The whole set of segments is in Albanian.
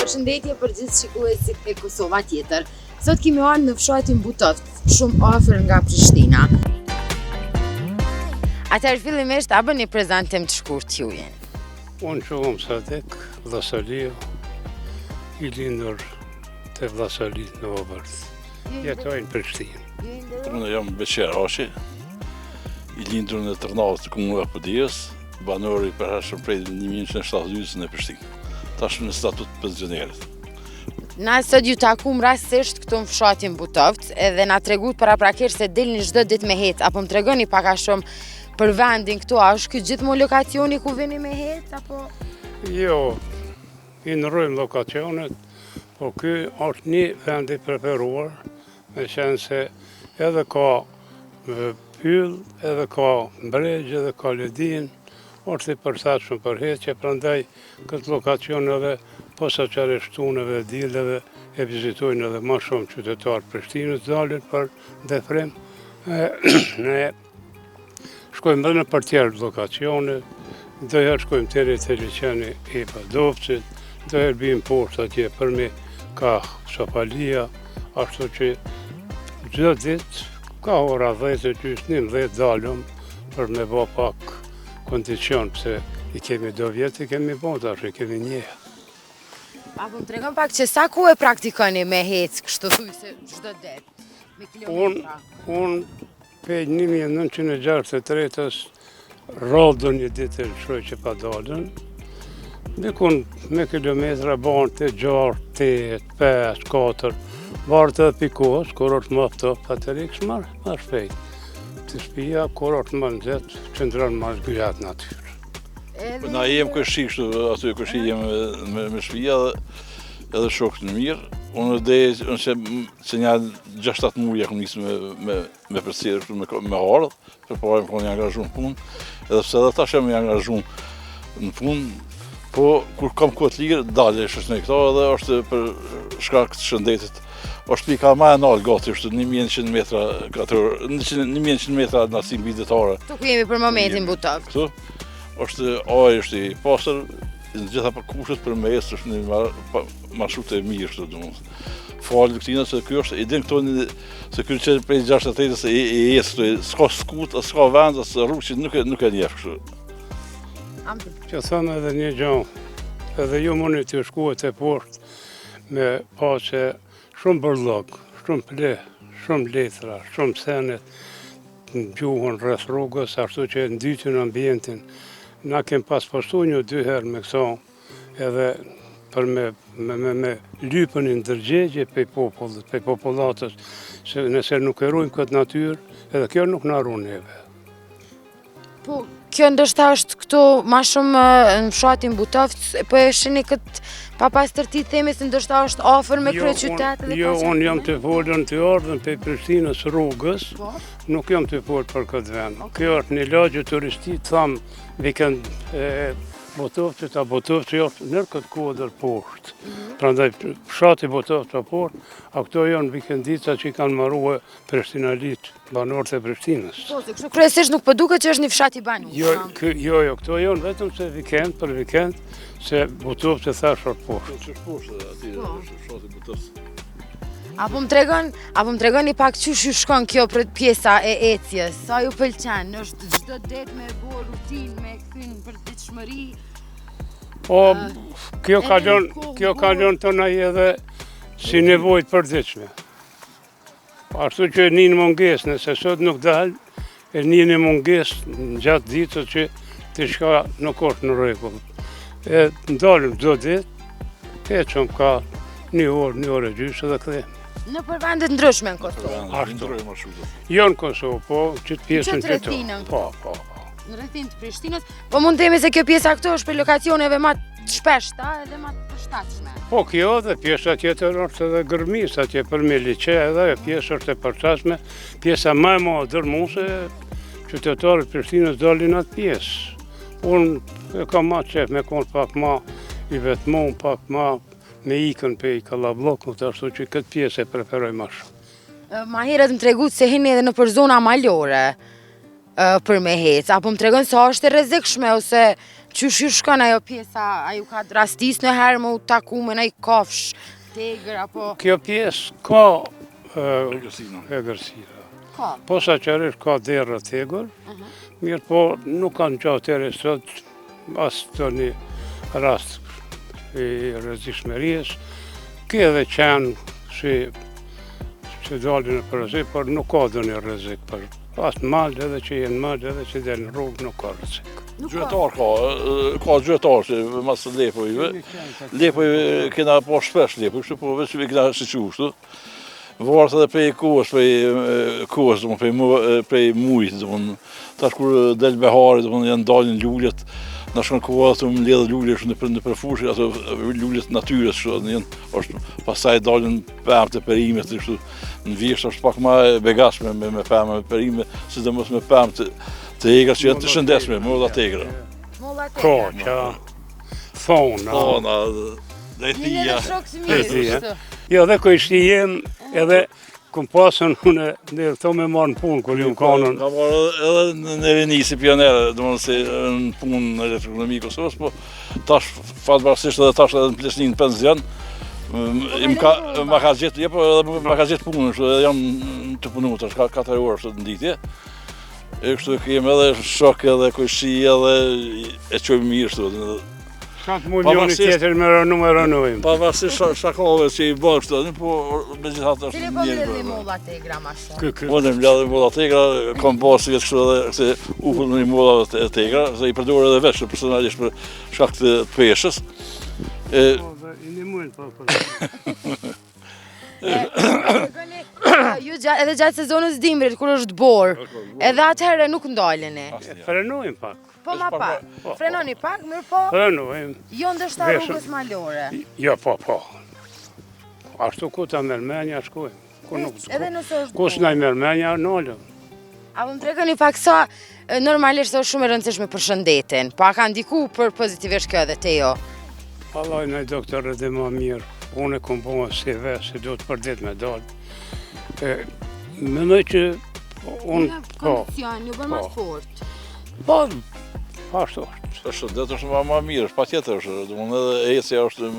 Përshëndetje për gjithë shikuesit e Kosova tjetër. Sot kemi ardhur në fshatin Butovc, shumë afër nga Prishtina. Atëherë fillimisht a bëni prezantim të shkurt ju jeni. Unë quhem Sadek Vllasalio, i lindur te Vllasalit në Vobardh. Jetoj në Prishtinë. Unë jam Beqer Hashi, i lindur në Tërnavës të Komunës Podijës, banor i përhershëm prej 1972 në Prishtinë. Tash në statut pensionerit. Na sot ju takum rastësisht këtu në fshatin Butovc, edhe na tregut paraprakisht se dilni çdo ditë me hec, apo më tregoni pak a shumë për vendin këtu, a është ky gjithmonë lokacioni ku vini me hec apo? Jo, i ndrojmë lokacionet, po ky është një vend i preferuar, me qenë se edhe ka pyll, edhe ka mbregj, edhe ka ledin, është i përshtatshëm për hecje, prandaj këtë lokacion edhe posaçërishtun edhe dileve e vizitojnë edhe më shumë qytetarë Prishtinës, dalin për ndefrim. Ne shkojmë edhe në për tjerë lokacione, ndonjëherë shkojmë deri te liçeni i Padovcit, ndonjëherë bijmë poshtë atje përmi ka Sopalia, ashtu që çdo ditë ka ora 10-11 dalëm për me bë pak kondicion, pse i kemi do vjetë, i kemi bo, tash i kemi një. Apo më tregon pak që sa ku e praktikoni me hec, kështu thuj se çdo ditë, me kilometra? Unë pej 1963-ës rrodhën një ditë e shoj që pa dalën, dikun me kilometra banë të 6, 8, 5, 4, vartë edhe pikos, kur është më ftoftë, atëri kështë marrë shpejt. Të shpia, kur është më nëzet, qëndronë më gjatë natyrë. Na jem kërshi kështu, aty kërshi jem me shpia edhe shokët në mirë. Unë se një 6-7 muaj kom nisë me përcjellë këtu me ardhë, për parë më një angazhu në punë, edhe pse edhe tash jam një angazhu në punë, po kur kam kohë të lirë, dalje shështënej këto edhe është për shkak të shëndetit. Është pika ma e nalë gati, është 1100 metra katror, 1100 metra nasi mbi detare. Këtu ku jemi për momentin Butovc. Këtu është ajë, është i pastër, në gjitha përkushtet për me esë, është një marshut e mirë, është domosdoshmë. Falë këtina se ky është, i din këto se ky që prej 68-ës e esë, s'ka skut, s'ka vend, s'ka rrugë që nuk e njeh kështu. Që thënë edhe një gjanë, edhe ju mundi të shkuet e poshtë me pa që shumë bërllog, shumë ple, shumë letra, shumë senet, në gjuhën rreth rrugës, ashtu që ndytin ambientin. Na kem pas postu një 2 herë me këso, edhe për me lypën i ndërgjegje pej popullit, pej popullatës, se nëse nuk e rujmë këtë natyrë, edhe kjo nuk na ruan neve. Po, kjo ndoshta është këtu ma shumë në fshatin Butovc, po e shihni këtë papastërti themi se ndoshta është afër me kryeqytet edhe Jo, unë jam të folën të ardhën pej Prishtinës rrugës, nuk jam të folë për këtë vend. Kjo është një lagje turisti, thamë vikend Butovcit, a Butovci është nërë këtë kodër poshtë. Prandaj fshati Butovc a poshtë, a këto janë vikendica që i kanë marrua prishtinalit, banorët e Prishtinës. Po, se kështu kryesisht nuk po duket që është një fshat i banjës. Jo, këto janë vetëm se vikend për vikend, se Butovci thash është poshtë. Që është poshtë aty, është fshati Butovc. Apo më tregoni pak çush ju shkon kjo për pjesa e ecjes, sa ju pëlqen, është çdo ditë me bo rutinë, me kthyn për ditëshmëri. Po, kjo ka lënë të na edhe si nevojë të përditshme. Ashtu që një mungesë, nëse sot nuk dal, e një mungesë gjatë ditës që diçka nuk është në rregull. E ndalim çdo ditë, ecëm ka 1 orë e gjysmë dhe kthehemi. Në për vendet ndryshme në Kosovë. Jo në Kosovë, po qëtë pjesën Qëtë rrethinën? Po. Në rrethin të Prishtinës, po mund të themi se kjo pjesa këtu është për lokacioneve ma të shpeshta edhe ma të përshtatshme. Po kjo dhe pjesa tjetër është edhe gërmis, atje për me liqe edhe pjesë është e përshtatshme, pjesa më e madhe mu se qytetarët Prishtinës dalin atë pjesë. Unë e kam ma qef me konë pak ma i vetmon, pak ma me ikën pe i kallabllokut, ashtu që këtë pjesë e preferoj ma shumë. Ma herët më tregut se hini edhe në për zona malore për me hec, apo më tregon se është e rrezikshme ose Qysh ju shkon ajo pjesa, a ju ka rastis në herë më u taku me nëj kafsh, tegër, apo... Kjo pjesë ka Egërsina. egërsira. Ka. Po sa qërish ka derë tegër, mirë po nuk kanë qatë tërë sot as të një rast i rrezikshmërisë. Ke edhe qenë që dalin në përëzik, por nuk ka dhe një rrezik. As malë edhe që jenë malë edhe që dhe në rrugë nuk ka rrezik. Gjyhetar ka gjyhetar që mas lepojve. Lepojve kena po shpesh lepoj, kështu po veç i kena shiqu kështu. Vartë edhe prej kohës, prej mujtë, tash kur del behari, janë dalin lullet, na shkon koha të më ledhë lullet në përfushë, ato lullet natyres, pastaj dalin pëmë të perimet, në vjesht është pak ma begashme me pëmë me perime, sidomos me pëmë të egra që janë të shëndesme, molla tegra. Molla tegra. Koqa, thona, Një shokë si mirë, shtë. Jo, dhe koj shtijen, edhe këm pasën unë, dhe këto me marë në punë, kër ju më kanën. Ka marë edhe në Reni si pionerë, do më se në punë në elektroekonomi i Kosovës, po tash fatbarësisht edhe tash edhe në Plesnin në penzion, ma ka gjetë punën, edhe jam të punu, tash 4 orë është në ditje. E kështu kem edhe shok edhe kojshi edhe e qojmë mirë shtu. 7 milioni tjetër me rënujmë. Pavarësisht shakove që i bërë kështu, po me gjithatë është Cili po mledhi molla tegra ma shumë? Unë mledhi molla tegra, kam bërë si vetë kështu edhe se uhull në molla tegra, se i përdojrë edhe veç personalisht për shkak të peshës. I një mujnë për Ju edhe gjatë sezonës dimrit, kur është borë, edhe atëherë nuk ndaleni. Frenujmë pak. Po ma pak, frenoni pak, mirë po, Frenujmë. jo ndështa rrugës malore. Jo, po. Ashtu ku ta mërmenja shkujmë. Edhe nëse është Kus borë. na i mërmenja nëllëm. A më tregoni pak sa, normalisht është shumë e rëndësishme për shëndetin, pa ka ndiku për pozitivisht kjo edhe te jo. Allah në doktor edhe ma mirë. Unë e kom bëma si se do të përdit me dalë. Mendoj që unë Kondicion, ju bërë më fort. Po, ashtu është. Shëndet është ma mirë, është pa tjetër është, edhe esja është,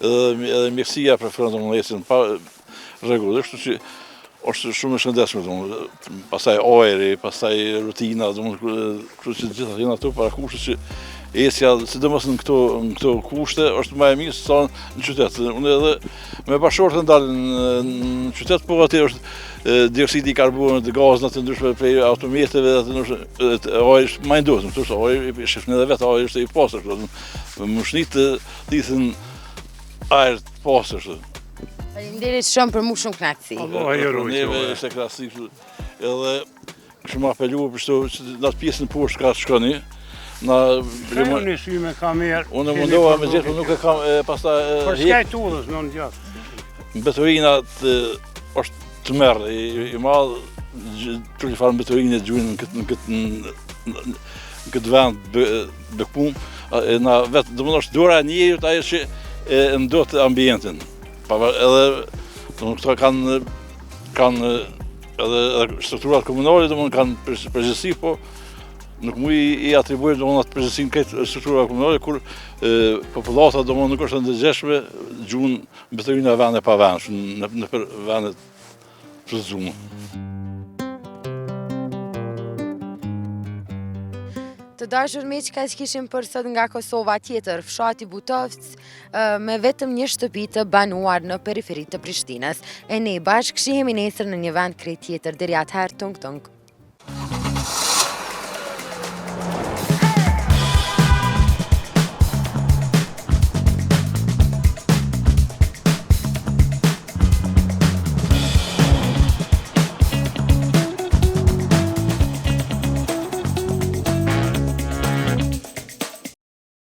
edhe mjekësia preferon të esin pa rregullisht, që është shumë e shëndetshme, pastaj ajri, pastaj rutina, kështu që gjitha janë ato parakushte që esja, sidomos në këto kushte, është më e mirë se sa në qytet. Unë edhe me bashkëshortën dalin në qytet, po aty është dioksidi i karbonit, gazna të ndryshme prej autometeve, ajri është më i ndotur, thoshte ajri i shifën edhe vetë, ajri është i pastër, më shnit të thithën ajër të pastër. Faleminderit shumë për mu shumë knatësi. Për neve është e krahasi, edhe kështu më apeluar për çdo në atë pjesën poshtë ka shkoni. Një sy me kamerë. Unë mundoha me gjithë, nuk e kam pasta Për shkajt udhës në në gjatë. Betorina është të merë, i madhë, që li farë betorinë e gjujnë në këtë vend bëkpun, vetë, dhe më është dora njërit ajo që e ndot ambientin. Edhe, këta kanë edhe strukturat komunale, dhe më kanë përgjithësi, po nuk mu i atribuir do më atë përgjithësin këtë struktura komunale, kur populata do më nuk është ndëgjeshme gjunë betorinë e vende pa vend, në për vendet të zumë. Të dashur miqka që kishim për sot nga Kosova tjetër, fshati Butovc, me vetëm një shtëpi të banuar në periferi të Prishtinës. E ne bashkë shihemi nesër në një vend krejt tjetër, deri atëherë tung tung.